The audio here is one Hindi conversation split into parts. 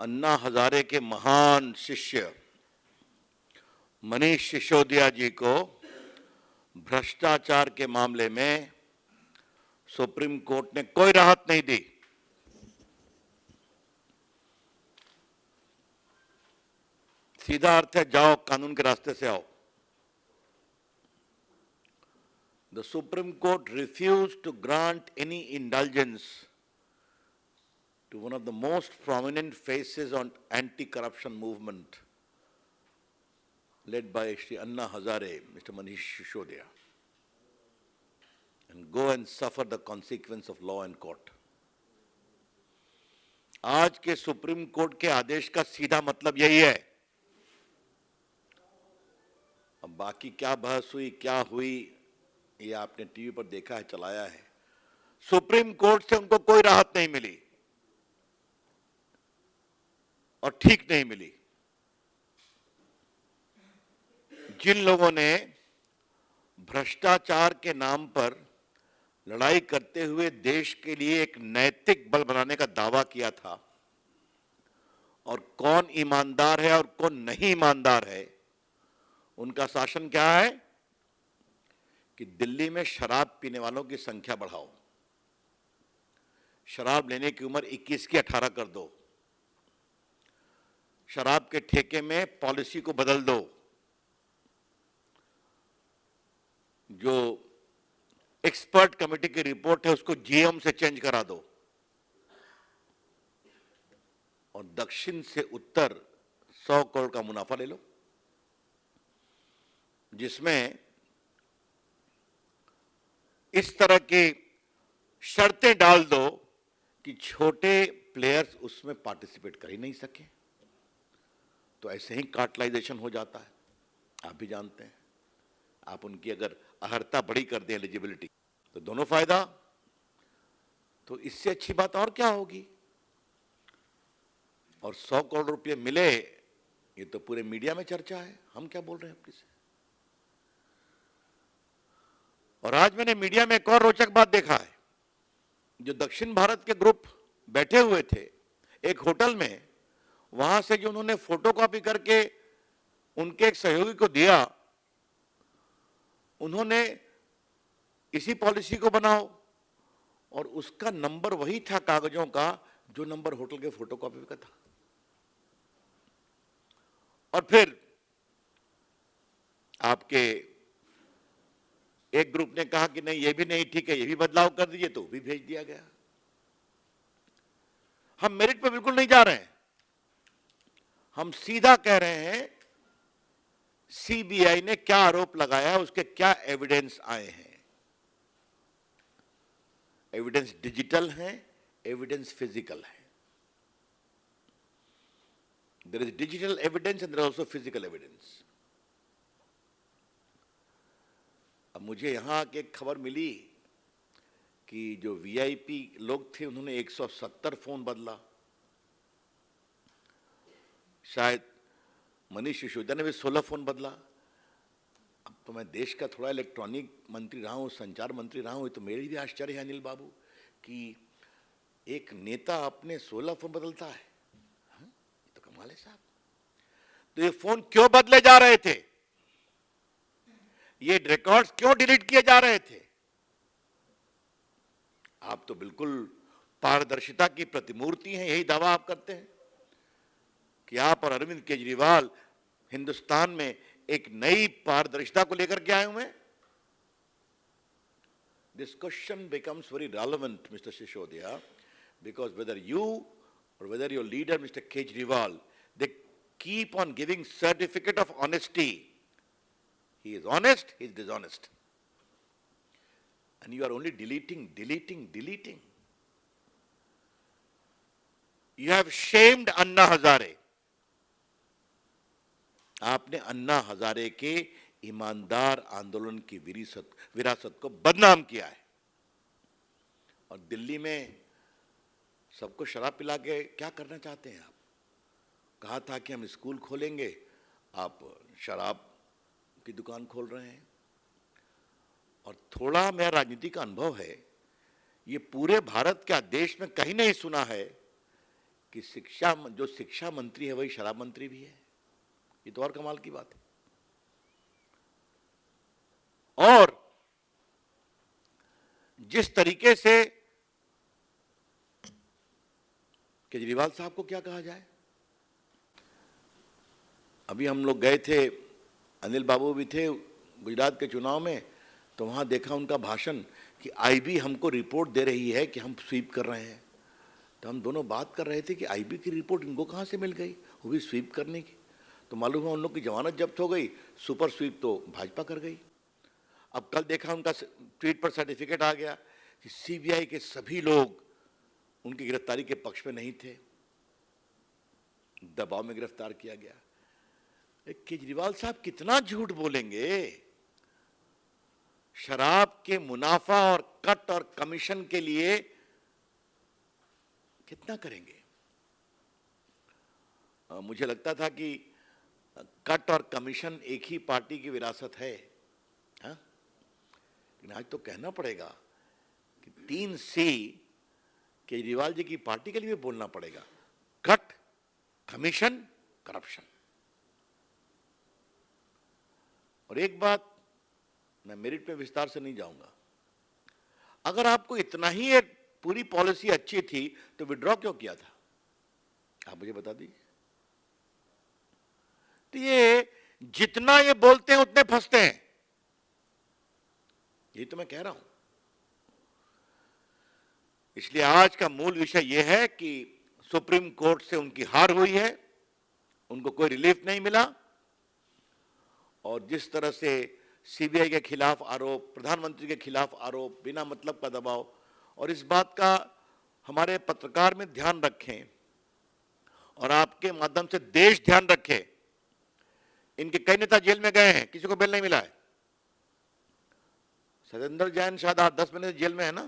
अन्ना हजारे के महान शिष्य मनीष सिसोदिया जी को भ्रष्टाचार के मामले में सुप्रीम कोर्ट ने कोई राहत नहीं दी। सीधा अर्थ है, जाओ कानून के रास्ते से आओ। The Supreme Court refused to grant any indulgence to one of the most prominent faces on anti-corruption movement led by Shri Anna Hazare, Mr. Manish Sisodia, and go and suffer the consequence of law and court. आज के सुप्रीम कोर्ट के आदेश का सीधा मतलब यही है। अब बाकी क्या बहस हुई, क्या हुई, ये आपने टीवी पर देखा है, चलाया है। सुप्रीम कोर्ट से उनको कोई राहत नहीं मिली और ठीक नहीं मिली। जिन लोगों ने भ्रष्टाचार के नाम पर लड़ाई करते हुए देश के लिए एक नैतिक बल बनाने का दावा किया था, और कौन ईमानदार है और कौन नहीं ईमानदार है, उनका शासन क्या है कि दिल्ली में शराब पीने वालों की संख्या बढ़ाओ, शराब लेने की उम्र 21 की 18 कर दो, शराब के ठेके में पॉलिसी को बदल दो, जो एक्सपर्ट कमेटी की रिपोर्ट है उसको जीएम से चेंज करा दो, और दक्षिण से उत्तर 100 करोड़ का मुनाफा ले लो, जिसमें इस तरह की शर्तें डाल दो कि छोटे प्लेयर्स उसमें पार्टिसिपेट कर ही नहीं सके। तो ऐसे ही कार्टलाइजेशन हो जाता है, आप भी जानते हैं। आप उनकी अगर अर्हता बड़ी कर दें, एलिजिबिलिटी, तो दोनों फायदा। तो इससे अच्छी बात और क्या होगी। और 100 करोड़ रुपए मिले, ये तो पूरे मीडिया में चर्चा है, हम क्या बोल रहे हैं अपनी से। और आज मैंने मीडिया में एक और रोचक बात देखा है। जो दक्षिण भारत के ग्रुप बैठे हुए थे एक होटल में, वहां से जो उन्होंने फोटोकॉपी करके उनके एक सहयोगी को दिया, उन्होंने इसी पॉलिसी को बनाओ, और उसका नंबर वही था कागजों का जो नंबर होटल के फोटोकॉपी का था। और फिर आपके एक ग्रुप ने कहा कि नहीं, ये भी नहीं ठीक है, ये भी बदलाव कर दीजिए, तो भी भेज दिया गया। हम मेरिट पे बिल्कुल नहीं जा रहे हैं, हम सीधा कह रहे हैं सीबीआई ने क्या आरोप लगाया, उसके क्या एविडेंस आए हैं। एविडेंस डिजिटल है, एविडेंस फिजिकल है। There is digital evidence and there also physical evidence. अब मुझे यहां आके एक खबर मिली कि जो वीआईपी लोग थे उन्होंने 170 फोन बदला। शायद मनीष सिसोदिया ने भी 16 फोन बदला। अब तो मैं देश का थोड़ा इलेक्ट्रॉनिक मंत्री रहा हूं, संचार मंत्री रहा हूं, तो मेरी भी आश्चर्य है अनिल बाबू कि एक नेता अपने 16 फोन बदलता है। ये तो कमाल है साहब। तो ये फोन क्यों बदले जा रहे थे, ये रिकॉर्ड्स क्यों डिलीट किए जा रहे थे। आप तो बिल्कुल पारदर्शिता की प्रतिमूर्ति हैं, यही दावा आप करते हैं कि आप और अरविंद केजरीवाल हिंदुस्तान में एक नई पारदर्शिता को लेकर के आए हुए हैं। This question becomes very relevant, Mr. Sisodia, because whether you or whether your leader, Mr. Kejriwal, they keep on giving certificate of honesty. He is honest, he is dishonest. And you are only deleting. You have shamed Anna Hazare. आपने अन्ना हजारे के ईमानदार आंदोलन की विरासत को बदनाम किया है। और दिल्ली में सबको शराब पिला के क्या करना चाहते हैं आप। कहा था कि हम स्कूल खोलेंगे, आप शराब की दुकान खोल रहे हैं। और थोड़ा मेरा राजनीति का अनुभव है, ये पूरे भारत के देश में कहीं नहीं सुना है कि जो शिक्षा मंत्री है वही शराब मंत्री भी है। ये तो और कमाल की बात है। और जिस तरीके से केजरीवाल साहब को क्या कहा जाए, अभी हम लोग गए थे, अनिल बाबू भी थे गुजरात के चुनाव में, तो वहां देखा उनका भाषण कि आईबी हमको रिपोर्ट दे रही है कि हम स्वीप कर रहे हैं। तो हम दोनों बात कर रहे थे कि आईबी की रिपोर्ट इनको कहाँ से मिल गई, वो भी स्वीप करने की। तो मालूम है उन लोग की जमानत जब्त हो गई, सुपर स्वीप तो भाजपा कर गई। अब कल देखा उनका ट्वीट पर सर्टिफिकेट आ गया कि सीबीआई के सभी लोग उनकी गिरफ्तारी के पक्ष में नहीं थे, दबाव में गिरफ्तार किया गया। केजरीवाल साहब कितना झूठ बोलेंगे, शराब के मुनाफा और कट और कमीशन के लिए कितना करेंगे। मुझे लगता था कि कट और कमीशन एक ही पार्टी की विरासत है, हाँ? लेकिन आज तो कहना पड़ेगा कि 3C केजरीवाल जी की पार्टी के लिए बोलना पड़ेगा, कट, कमीशन, करप्शन। और एक बात, मैं मेरिट में विस्तार से नहीं जाऊंगा, अगर आपको इतना ही एक पूरी पॉलिसी अच्छी थी तो विड्रॉ क्यों किया था, आप मुझे बता दीजिए। तो ये जितना ये बोलते हैं उतने फंसते हैं, ये तो मैं कह रहा हूं। इसलिए आज का मूल विषय यह है कि सुप्रीम कोर्ट से उनकी हार हुई है, उनको कोई रिलीफ नहीं मिला, और जिस तरह से सीबीआई के खिलाफ आरोप, प्रधानमंत्री के खिलाफ आरोप, बिना मतलब का दबाव, और इस बात का हमारे पत्रकार में ध्यान रखें और आपके माध्यम से देश ध्यान रखे, इनके कई नेता जेल में गए हैं, किसी को बेल नहीं मिला है। सत्येंद्र जैन शायद 8-10 महीने जेल में है ना,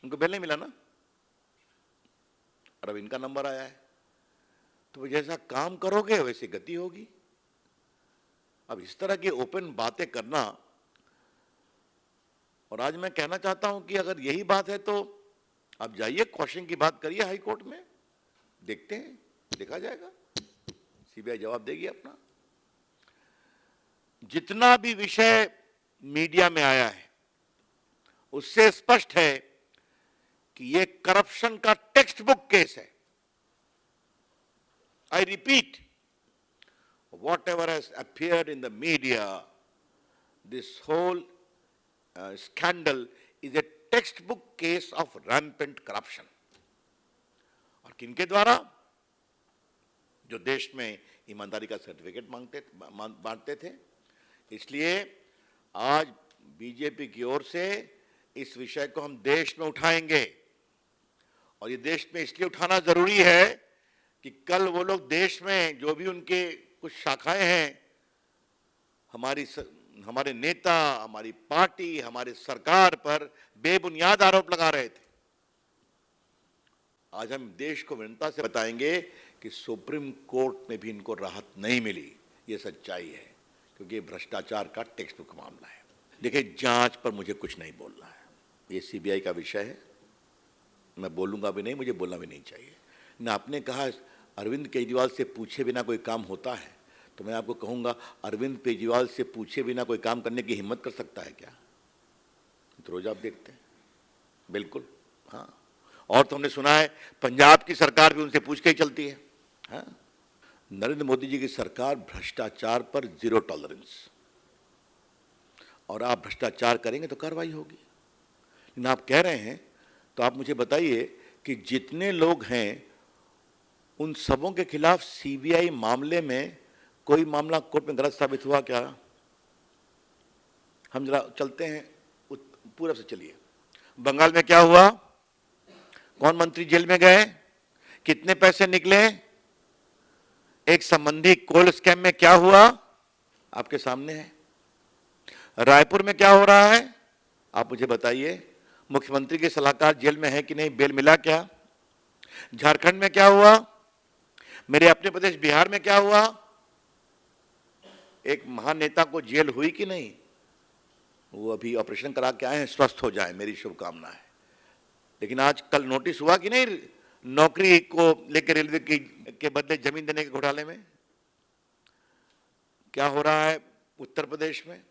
उनको बेल नहीं मिला ना, और अब इनका नंबर आया है। तो जैसा काम करोगे वैसी गति होगी। अब इस तरह की ओपन बातें करना, और आज मैं कहना चाहता हूं कि अगर यही बात है तो आप जाइए क्वेश्चन की बात करिए हाई कोर्ट में, देखते हैं, देखा जाएगा, सीबीआई जवाब देगी अपना। जितना भी विषय मीडिया में आया है उससे स्पष्ट है कि यह करप्शन का टेक्स्ट बुक केस है। I repeat, whatever has appeared in the media, this whole scandal is a textbook case of rampant corruption। और किनके द्वारा? जो देश में ईमानदारी का सर्टिफिकेट बांटते थे। इसलिए आज बीजेपी की ओर से इस विषय को हम देश में उठाएंगे, और ये देश में इसलिए उठाना जरूरी है कि कल वो लोग देश में जो भी उनके कुछ शाखाएं हैं, हमारे नेता, हमारी पार्टी, हमारी सरकार पर बेबुनियाद आरोप लगा रहे थे, आज हम देश को विनम्रता से बताएंगे कि सुप्रीम कोर्ट में भी इनको राहत नहीं मिली। ये सच्चाई है, क्योंकि ये भ्रष्टाचार का टेक्स्ट बुक मामला है। देखिए, जांच पर मुझे कुछ नहीं बोलना है, ये सीबीआई का विषय है, मैं बोलूंगा भी नहीं, मुझे बोलना भी नहीं चाहिए ना। आपने कहा अरविंद केजरीवाल से पूछे बिना कोई काम होता है, तो मैं आपको कहूंगा अरविंद केजरीवाल से पूछे बिना कोई काम करने की हिम्मत कर सकता है क्या? तो रोज आप देखते हैं, बिल्कुल, हाँ। और तो हमने सुना है पंजाब की सरकार भी उनसे पूछ के ही चलती है, हाँ? नरेंद्र मोदी जी की सरकार भ्रष्टाचार पर 0 टॉलरेंस, और आप भ्रष्टाचार करेंगे तो कार्रवाई होगी। लेकिन आप कह रहे हैं तो आप मुझे बताइए कि जितने लोग हैं उन सबों के खिलाफ सीबीआई मामले में कोई मामला कोर्ट में गलत साबित हुआ क्या? हम जरा चलते हैं पूरब से, चलिए। बंगाल में क्या हुआ? कौन मंत्री जेल में गए? कितने पैसे निकले? एक संबंधी कोल स्कैम में क्या हुआ? आपके सामने है। रायपुर में क्या हो रहा है? आप मुझे बताइए। मुख्यमंत्री के सलाहकार जेल में है कि नहीं? बेल मिला क्या? झारखंड में क्या हुआ? मेरे अपने प्रदेश बिहार में क्या हुआ? एक महान नेता को जेल हुई कि नहीं? वो अभी ऑपरेशन करा के आए हैं, स्वस्थ हो जाए, मेरी शुभकामना है। लेकिन आज कल नोटिस हुआ कि नहीं नौकरी को लेकर रेलवे की के बदले जमीन देने के घोटाले में क्या हो रहा है उत्तर प्रदेश में,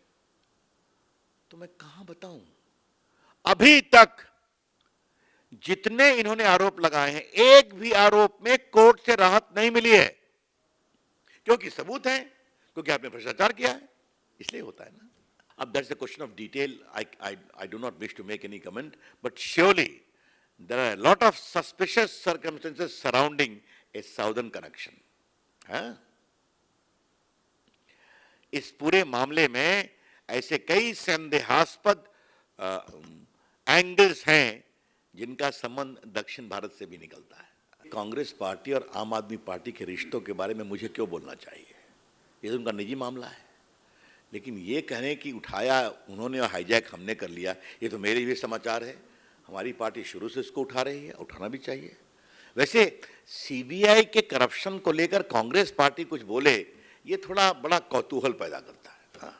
तो मैं कहां बताऊं। अभी तक जितने इन्होंने आरोप लगाए हैं, एक भी आरोप में कोर्ट से राहत नहीं मिली है, क्योंकि सबूत है, क्योंकि आपने भ्रष्टाचार किया है, इसलिए होता है ना। अब that's a question of detail, I do not wish to make any comment, but surely there are lot of suspicious circumstances surrounding a southern connection. इस पूरे मामले में ऐसे कई संदेहास्पद एंगल्स हैं जिनका संबंध दक्षिण भारत से भी निकलता है। कांग्रेस पार्टी और आम आदमी पार्टी के रिश्तों के बारे में मुझे क्यों बोलना चाहिए, ये तो उनका निजी मामला है। लेकिन ये कहने कि उठाया उन्होंने और हाईजैक हमने कर लिया, ये तो मेरे भी समाचार है। हमारी पार्टी शुरू से इसको उठा रही है, उठाना भी चाहिए। वैसे सीबीआई के करप्शन को लेकर कांग्रेस पार्टी कुछ बोले, ये थोड़ा बड़ा कौतूहल पैदा करता है।